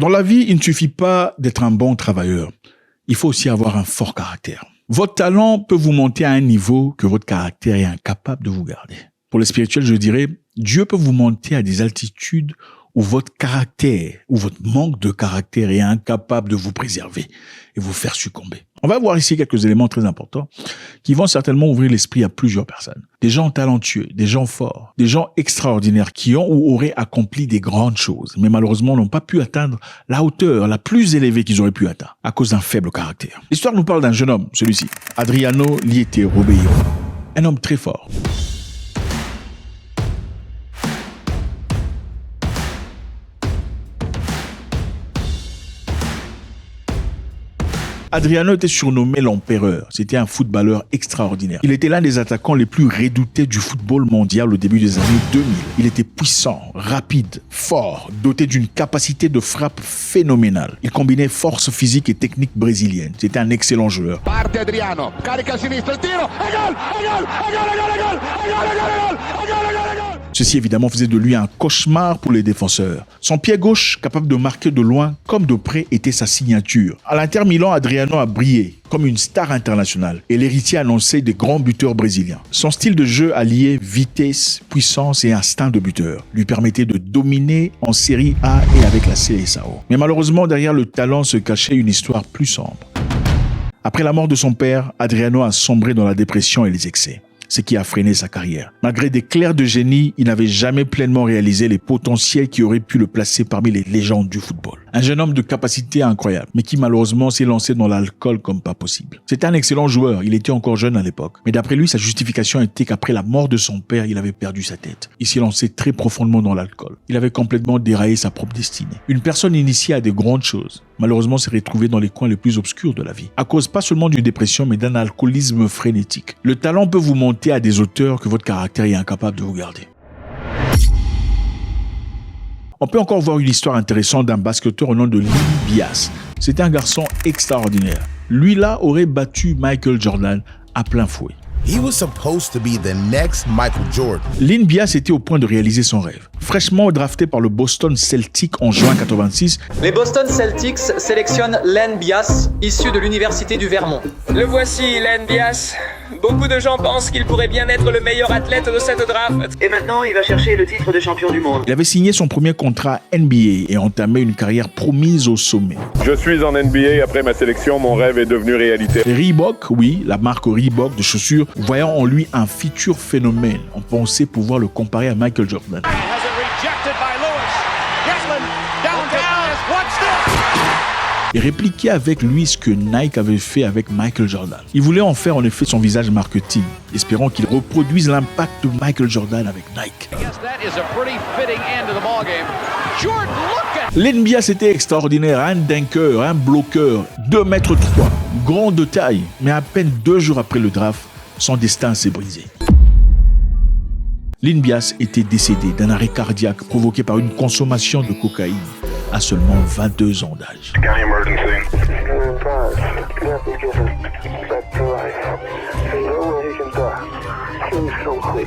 Dans la vie, il ne suffit pas d'être un bon travailleur. Il faut aussi avoir un fort caractère. Votre talent peut vous monter à un niveau que votre caractère est incapable de vous garder. Pour les spirituels, je dirais, Dieu peut vous monter à des altitudes où votre caractère, ou votre manque de caractère est incapable de vous préserver et vous faire succomber. On va voir ici quelques éléments très importants qui vont certainement ouvrir l'esprit à plusieurs personnes. Des gens talentueux, des gens forts, des gens extraordinaires qui ont ou auraient accompli des grandes choses, mais malheureusement n'ont pas pu atteindre la hauteur la plus élevée qu'ils auraient pu atteindre à cause d'un faible caractère. L'histoire nous parle d'un jeune homme, celui-ci, Adriano Liete Robeiro, un homme très fort. Adriano était surnommé l'empereur. C'était un footballeur extraordinaire. Il était l'un des attaquants les plus redoutés du football mondial au début des années 2000. Il était puissant, rapide, fort, doté d'une capacité de frappe phénoménale. Il combinait force physique et technique brésilienne. C'était un excellent joueur. Parte Adriano, carica a sinistra, il tiro, e gol, e gol, e gol, e gol, e gol, e gol, e gol, e gol, e gol, e gol, e gol. Ceci évidemment faisait de lui un cauchemar pour les défenseurs. Son pied gauche, capable de marquer de loin comme de près, était sa signature. À l'Inter Milan, Adriano a brillé comme une star internationale et l'héritier annoncé des grands buteurs brésiliens. Son style de jeu alliait vitesse, puissance et instinct de buteur lui permettait de dominer en Série A et avec la Seleção. Mais malheureusement, derrière le talent se cachait une histoire plus sombre. Après la mort de son père, Adriano a sombré dans la dépression et les excès, ce qui a freiné sa carrière. Malgré des clairs de génie, il n'avait jamais pleinement réalisé les potentiels qui auraient pu le placer parmi les légendes du football. Un jeune homme de capacité incroyable, mais qui malheureusement s'est lancé dans l'alcool comme pas possible. C'était un excellent joueur, il était encore jeune à l'époque. Mais d'après lui, sa justification était qu'après la mort de son père, il avait perdu sa tête. Il s'est lancé très profondément dans l'alcool. Il avait complètement déraillé sa propre destinée. Une personne initiée à de grandes choses, malheureusement s'est retrouvée dans les coins les plus obscurs de la vie, à cause pas seulement d'une dépression, mais d'un alcoolisme frénétique. Le talent peut vous monter à des hauteurs que votre caractère est incapable de vous garder. On peut encore voir une histoire intéressante d'un basketteur au nom de Line Bias. C'était un garçon extraordinaire. Lui-là aurait battu Michael Jordan à plein fouet. He was supposed to be the next Michael Jordan. Line Bias était au point de réaliser son rêve. Fraîchement drafté par le Boston Celtics en juin 86, les Boston Celtics sélectionnent Len Bias, issu de l'université du Vermont. Le voici, Len Bias. Beaucoup de gens pensent qu'il pourrait bien être le meilleur athlète de cette draft. Et maintenant, il va chercher le titre de champion du monde. Il avait signé son premier contrat NBA et entamé une carrière promise au sommet. Je suis en NBA. Après ma sélection, mon rêve est devenu réalité. Reebok, oui, la marque Reebok de chaussures, voyant en lui un futur phénomène, on pensait pouvoir le comparer à Michael Jordan. Et répliquer avec lui ce que Nike avait fait avec Michael Jordan. Il voulait en faire en effet son visage marketing, espérant qu'il reproduise l'impact de Michael Jordan avec Nike. L'NBA c'était extraordinaire, un dunker, un bloqueur, 2,3 m, grand de taille, mais à peine 2 jours après le draft, son destin s'est brisé. Line Bias était décédé d'un arrêt cardiaque provoqué par une consommation de cocaïne à seulement 22 ans d'âge.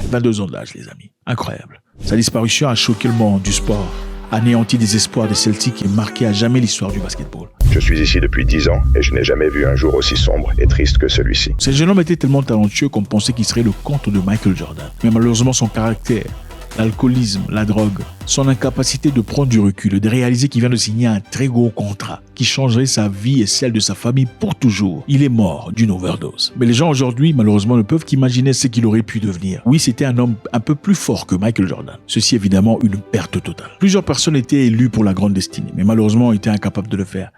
22 ans d'âge, les amis. Incroyable. Sa disparition a choqué le monde du sport, anéanti des espoirs des Celtics et marqué à jamais l'histoire du basketball. Je suis ici depuis 10 ans et je n'ai jamais vu un jour aussi sombre et triste que celui-ci. Ce jeune homme était tellement talentueux qu'on pensait qu'il serait le contre de Michael Jordan. Mais malheureusement, son caractère, l'alcoolisme, la drogue, son incapacité de prendre du recul et de réaliser qu'il vient de signer un très gros contrat qui changerait sa vie et celle de sa famille pour toujours. Il est mort d'une overdose. Mais les gens aujourd'hui, malheureusement, ne peuvent qu'imaginer ce qu'il aurait pu devenir. Oui, c'était un homme un peu plus fort que Michael Jordan. Ceci évidemment une perte totale. Plusieurs personnes étaient élues pour la grande destinée, mais malheureusement étaient incapables de le faire.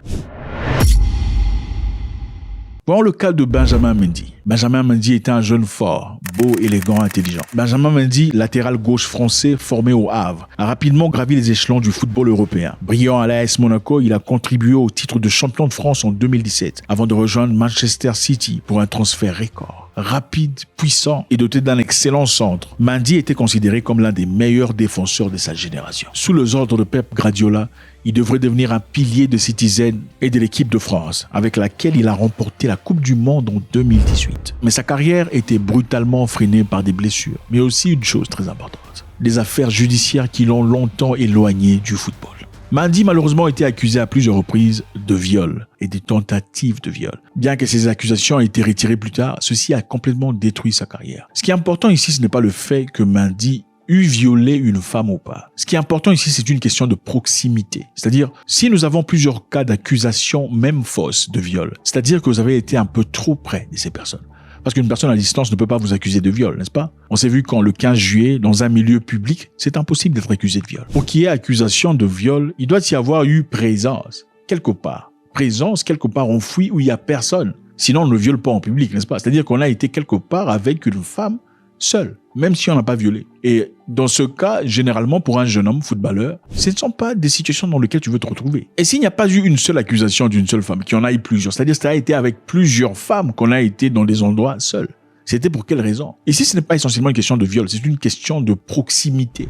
Voyons le cas de Benjamin Mendy. Benjamin Mendy était un jeune fort, beau, élégant, intelligent. Benjamin Mendy, latéral gauche français formé au Havre, a rapidement gravi les échelons du football européen. Brillant à l'AS Monaco, il a contribué au titre de champion de France en 2017, avant de rejoindre Manchester City pour un transfert record. Rapide, puissant et doté d'un excellent centre, Mendy était considéré comme l'un des meilleurs défenseurs de sa génération. Sous les ordres de Pep Guardiola, il devrait devenir un pilier de Citizen et de l'équipe de France, avec laquelle il a remporté la Coupe du Monde en 2018. Mais sa carrière était brutalement freinée par des blessures, mais aussi une chose très importante, des affaires judiciaires qui l'ont longtemps éloigné du football. Mandy malheureusement a été accusé à plusieurs reprises de viol et de tentatives de viol. Bien que ces accusations aient été retirées plus tard, ceci a complètement détruit sa carrière. Ce qui est important ici, ce n'est pas le fait que Mandy eut violé une femme ou pas. Ce qui est important ici, c'est une question de proximité. C'est-à-dire, si nous avons plusieurs cas d'accusation, même fausses, de viol, c'est-à-dire que vous avez été un peu trop près de ces personnes. Parce qu'une personne à distance ne peut pas vous accuser de viol, n'est-ce pas? On s'est vu quand le 15 juillet, dans un milieu public, c'est impossible d'être accusé de viol. Pour qu'il y ait accusation de viol, il doit y avoir eu présence, quelque part. Présence, quelque part enfouie où il n'y a personne. Sinon, on ne viole pas en public, n'est-ce pas? C'est-à-dire qu'on a été quelque part avec une femme seule, même si on n'a pas violé. Et dans ce cas, généralement, pour un jeune homme footballeur, ce ne sont pas des situations dans lesquelles tu veux te retrouver. Et s'il n'y a pas eu une seule accusation d'une seule femme, qu'il y en a eu plusieurs, c'est-à-dire que ça a été avec plusieurs femmes qu'on a été dans des endroits seuls, c'était pour quelle raison? Ici, ce n'est pas essentiellement une question de viol, c'est une question de proximité.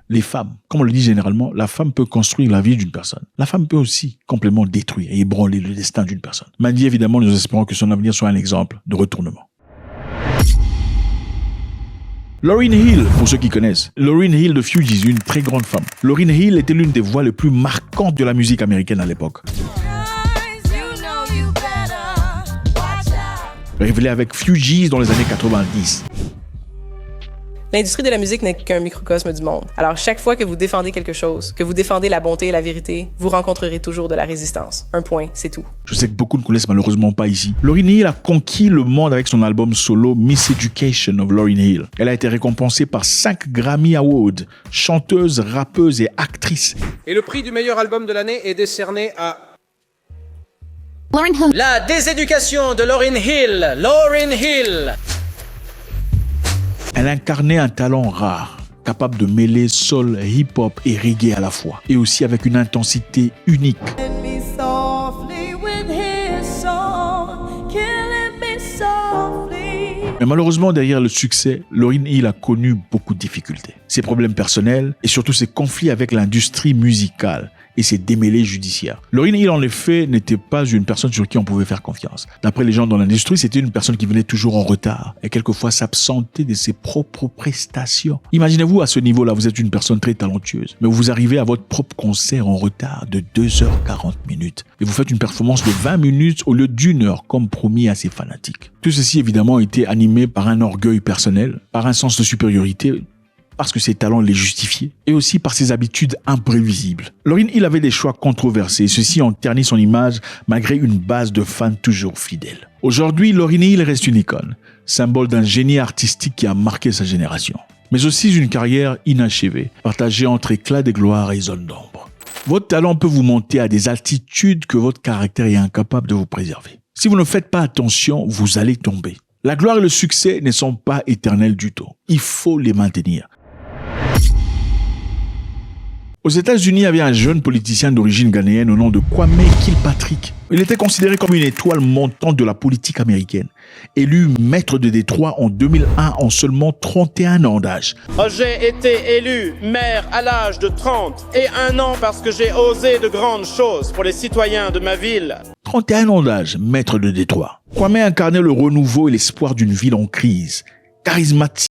Les femmes, comme on le dit généralement, la femme peut construire la vie d'une personne. La femme peut aussi complètement détruire et ébranler le destin d'une personne. Mandy, évidemment, nous espérons que son avenir soit un exemple de retournement. Lauryn Hill, pour ceux qui connaissent. Lauryn Hill de Fugees, une très grande femme. Lauryn Hill était l'une des voix les plus marquantes de la musique américaine à l'époque. Révélée avec Fugees dans les années 90. L'industrie de la musique n'est qu'un microcosme du monde. Alors, chaque fois que vous défendez quelque chose, que vous défendez la bonté et la vérité, vous rencontrerez toujours de la résistance. Un point, c'est tout. Je sais que beaucoup ne connaissent malheureusement pas ici. Lauryn Hill a conquis le monde avec son album solo Miss Education of Lauryn Hill. Elle a été récompensée par 5 Grammy Awards, chanteuse, rappeuse et actrice. Et le prix du meilleur album de l'année est décerné à... La déséducation de Lauryn Hill. Lauryn Hill. Elle incarnait un talent rare, capable de mêler soul, hip-hop et reggae à la fois, et aussi avec une intensité unique. Mais malheureusement, derrière le succès, Lauryn Hill a connu beaucoup de difficultés. Ses problèmes personnels et surtout ses conflits avec l'industrie musicale et ses démêlés judiciaires. Lauryn Hill, en effet, n'était pas une personne sur qui on pouvait faire confiance. D'après les gens dans l'industrie, c'était une personne qui venait toujours en retard et quelquefois s'absentait de ses propres prestations. Imaginez-vous à ce niveau-là, vous êtes une personne très talentueuse, mais vous arrivez à votre propre concert en retard de 2h40 minutes et vous faites une performance de 20 minutes au lieu d'1 heure, comme promis à ses fanatiques. Tout ceci, évidemment, était animé par un orgueil personnel, par un sens de supériorité, parce que ses talents les justifiaient, et aussi par ses habitudes imprévisibles. Lauryn Hill avait des choix controversés, et ceci en ternit son image malgré une base de fans toujours fidèles. Aujourd'hui, Lauryn Hill reste une icône, symbole d'un génie artistique qui a marqué sa génération, mais aussi d'une carrière inachevée, partagée entre éclat de gloire et zone d'ombre. Votre talent peut vous monter à des altitudes que votre caractère est incapable de vous préserver. Si vous ne faites pas attention, vous allez tomber. La gloire et le succès ne sont pas éternels du tout. Il faut les maintenir. Aux États-Unis, il y avait un jeune politicien d'origine ghanéenne au nom de Kwame Kilpatrick. Il était considéré comme une étoile montante de la politique américaine. Élu maître de Détroit en 2001 en seulement 31 ans d'âge. J'ai été élu maire à l'âge de 31 ans parce que j'ai osé de grandes choses pour les citoyens de ma ville. 31 ans d'âge, maître de Détroit. Kwame incarnait le renouveau et l'espoir d'une ville en crise. Charismatique.